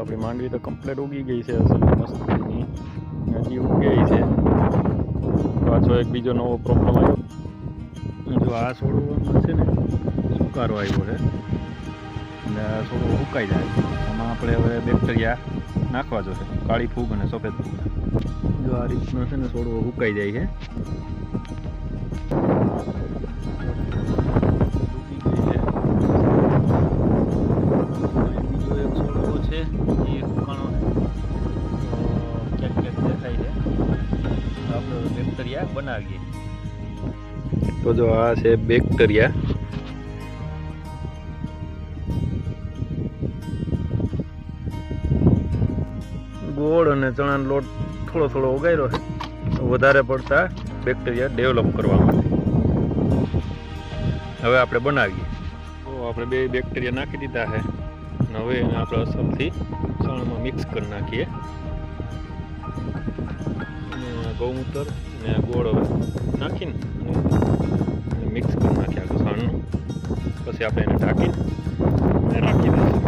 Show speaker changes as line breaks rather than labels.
આપણી માંડવી તો કમ્પ્લીટ ઉગી ગઈ છે અસલ મસ્તીની, હજી ઉગે છે. પાછો એક બીજો નવો પ્રોબ્લેમ આવ્યો. જો આ છોડવામાં છે ને સુકારો આવ્યો છે એટલે આ છોડવો સુકાઈ જાય. આમાં આપણે હવે બેક્ટેરિયા નાખવા જોશે, કાળી ફૂગ અને સફેદ ફૂગ. જો આ રીતનો છે ને છોડવો સુકાઈ જાય છે. બનાવીએ તો જો આ છે બેક્ટેરિયા. ગોળ અને ચણાનો લોટ થોડો થોડો ઉગાડ્યો છે વધારે પડતા બેક્ટેરિયા ડેવલપ કરવા માટે. હવે આપણે બનાવીએ. તો આપણે બે બેક્ટેરિયા નાખી દીધા છે. હવે એને આપણે અસલથી ચણામાં મિક્સ કરી નાખીએ. ગૌમૂત્ર ને ગોળ હવે નાખીને મિક્સ કરી નાખ્યા સાણનું. પછી આપણે એને ઢાંકીને રાખી દઈશું.